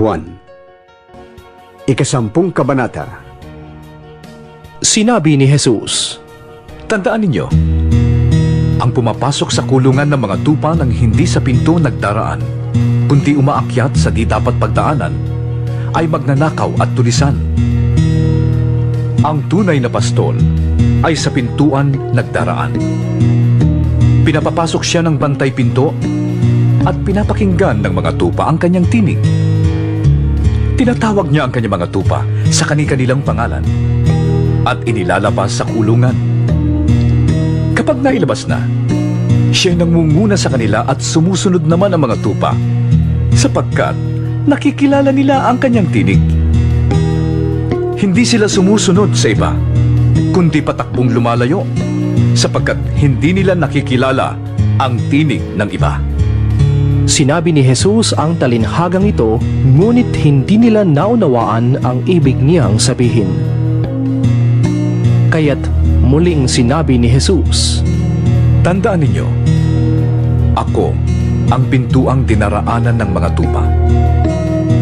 Juan, ika-10 kabanata. Sinabi ni Jesus, Tandaan ninyo, ang pumapasok sa kulungan ng mga tupa ng hindi sa pinto nagdaraan, kundi umaakyat sa di dapat pagdaanan, ay magnanakaw at tulisan. Ang tunay na pastol ay sa pintuan nagdaraan. Pinapapasok siya ng bantay pinto at pinapakinggan ng mga tupa ang kanyang tinig. Tinatawag niya ang kanyang mga tupa sa kani-kanilang pangalan at inilalabas sa kulungan. Kapag nailabas na, siya'y nangunguna sa kanila at sumusunod naman ang mga tupa sapagkat nakikilala nila ang kanyang tinig. Hindi sila sumusunod sa iba, kundi patakbong lumalayo sapagkat hindi nila nakikilala ang tinig ng iba. sinabi ni Jesus ang talinhagang ito, ngunit hindi nila naunawaan ang ibig niyang sabihin. Kaya't muling sinabi ni Jesus, Tandaan ninyo, ako ang pintuang dinaraanan ng mga tupa.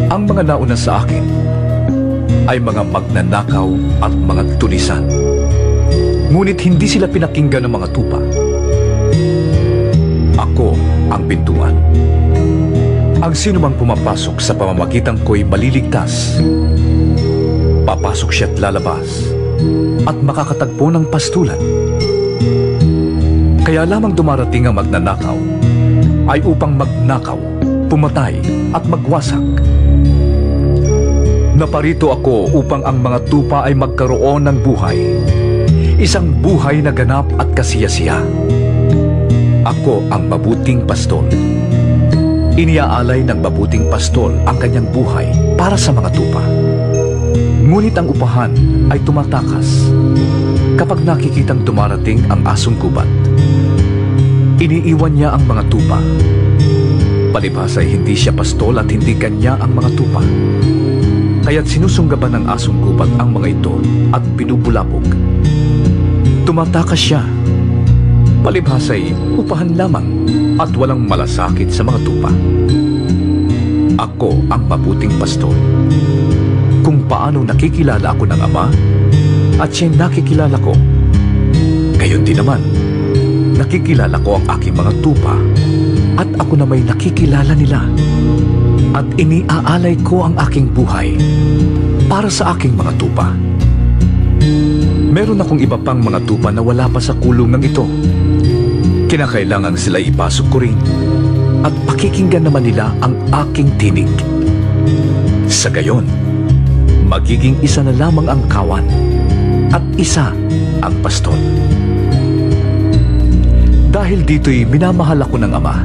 Ang mga nauna sa akin ay mga magnanakaw at mga tulisan. Ngunit hindi sila pinakinggan ng mga tupa. Ako ang pintuan. Ang sinumang pumapasok sa pamamagitan ko'y maliligtas. Papasok siya't lalabas at makakatagpo ng pastulan. Kaya lamang dumarating ang magnanakaw ay upang magnakaw, pumatay at magwasak. Naparito ako upang ang mga tupa ay magkaroon ng buhay, isang buhay na ganap at kasiyasiya. Ako ang mabuting pastol. Iniaalay ng mabuting pastol ang kanyang buhay para sa mga tupa. Ngunit ang upahan ay tumatakas kapag nakikitang dumarating ang asong gubat. Iniiwan niya ang mga tupa. Palibhas ay hindi siya pastol at hindi kanya ang mga tupa. Kaya't sinusunggaban ng asong gubat ang mga ito at binubulabog. Tumatakas siya. Palibhas ay upahan lamang at walang malasakit sa mga tupa. Ako ang mabuting pastol. Kung paano nakikilala ako ng Ama at siya'y nakikilala ko, gayon din naman, nakikilala ko ang aking mga tupa at ako na may nakikilala nila. At iniaalay ko ang aking buhay para sa aking mga tupa. Meron akong iba pang mga tupa na wala pa sa kulungang ito. Kinakailangan sila ipasok ko rin at pakikinggan naman nila ang aking tinig. Sa gayon, magiging isa na lamang ang kawan at isa ang pastol. Dahil dito'y minamahal ako ng Ama,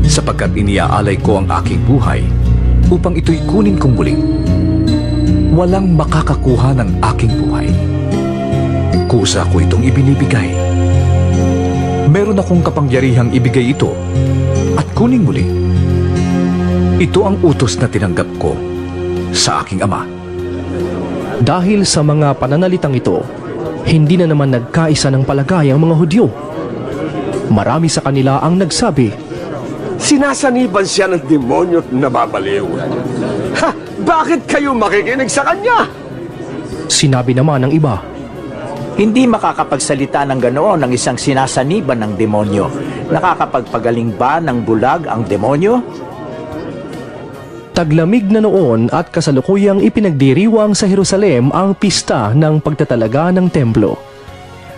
sapagkat iniaalay ko ang aking buhay upang ito'y kunin kong muling. Walang makakakuha ng aking buhay. Kusa ko itong ibinibigay. Meron akong kapangyarihang ibigay ito at kunin muli. Ito ang utos na tinanggap ko sa aking Ama. dahil sa mga pananalitang ito, hindi na naman nagkaisa ng palagay ang mga Hudyo. Marami sa kanila ang nagsabi, Sinasaniban siya ng demonyo at nababaliw. Ha! Bakit kayo makikinig sa kanya? Sinabi naman ng iba, Hindi makakapagsalita ng ganoon ang isang sinasaniban ng demonyo. Nakakapagpagaling ba ng bulag ang demonyo? taglamig na noon at kasalukuyang ipinagdiriwang sa Jerusalem ang pista ng pagtatalaga ng templo.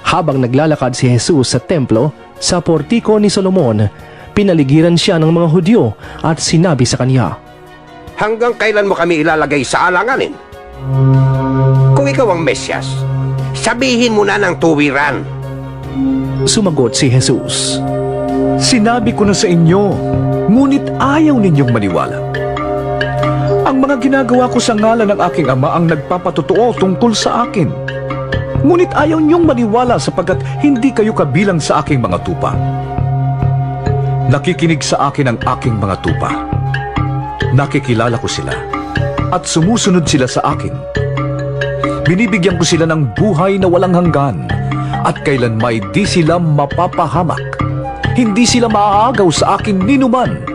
Habang naglalakad si Jesus sa templo, sa portiko ni Solomon, pinaligiran siya ng mga Hudyo at sinabi sa kanya, Hanggang kailan mo kami ilalagay sa alanganin? Kung ikaw ang Mesyas, sabihin mo na ng tuwiran. Sumagot si Jesus, Sinabi ko na sa inyo, ngunit ayaw ninyong maniwala. Ang mga ginagawa ko sa ngalan ng aking Ama ang nagpapatotoo tungkol sa akin. Ngunit ayaw niyong maniwala sapagkat hindi kayo kabilang sa aking mga tupa. Nakikinig sa akin ang aking mga tupa. Nakikilala ko sila at sumusunod sila sa akin. Binibigyan ko sila ng buhay na walang hanggan at kailanmay di sila mapapahamak. Hindi sila maaagaw sa akin ninuman.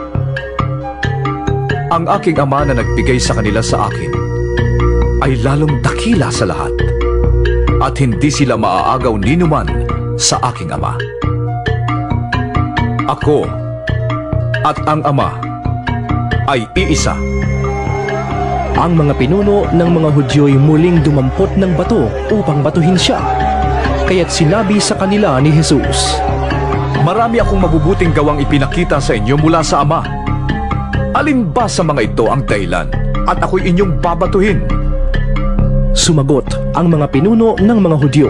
ang aking ama na nagbigay sa kanila sa akin ay lalong dakila sa lahat at hindi sila maaagaw ninuman sa aking ama. Ako at ang ama ay iisa. Ang mga pinuno ng mga Hudyo'y muling dumampot ng bato upang batuhin siya. Kaya't sinabi sa kanila ni Jesus, Marami akong mabubuting gawang ipinakita sa inyo mula sa ama. Alin ba sa mga ito ang dahilan at ako'y inyong babatuhin? Sumagot ang mga pinuno ng mga Hudyo.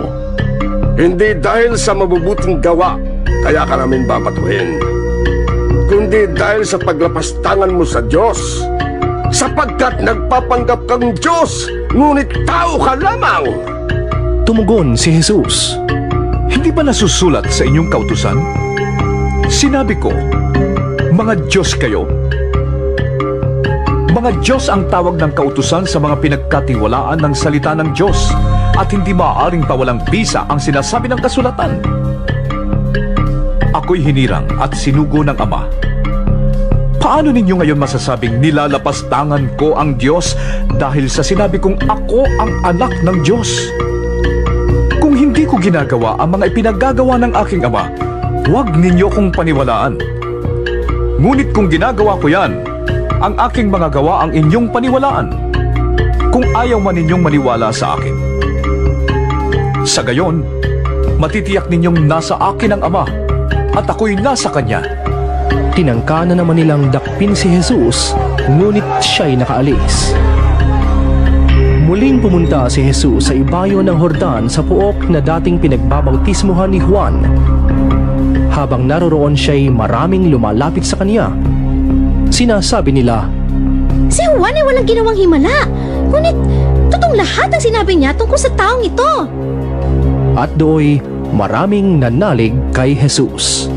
Hindi dahil sa mabubuting gawa, kaya ka namin babatuhin. Kundi dahil sa paglapastangan mo sa Diyos. Sapagkat nagpapanggap kang Diyos, ngunit tao ka lamang. Tumugon si Jesus, Hindi ba nasusulat sa inyong kautusan? Sinabi ko, mga Diyos kayo. Mga Diyos ang tawag ng kautusan sa mga pinagkatiwalaan ng salita ng Diyos at hindi maaaring pawalang bisa ang sinasabi ng kasulatan. Ako'y hinirang at sinugo ng Ama. Paano ninyo ngayon masasabing nilalapastangan ko ang Diyos dahil sa sinabi kong ako ang anak ng Diyos? Kung hindi ko ginagawa ang mga ipinagagawa ng aking Ama, huwag ninyo kong paniwalaan. Ngunit kung ginagawa ko yan, ang aking mga gawa ang inyong paniwalaan, kung ayaw man ninyong maniwala sa akin. Sa gayon, matitiyak ninyong nasa akin ang Ama at ako'y nasa Kanya. tinangka na naman nilang dakpin si Jesus, ngunit siya'y nakaalis. Muling pumunta si Jesus sa ibayo ng Hordan sa puok na dating pinagbabautismuhan ni Juan. Habang naroroon siya'y maraming lumalapit sa kanya. Sinasabi nila, Si Juan ay walang ginawang himala. Ngunit, totoong lahat ang sinabi niya tungkol sa taong ito. at dooy maraming nanalig kay Jesus.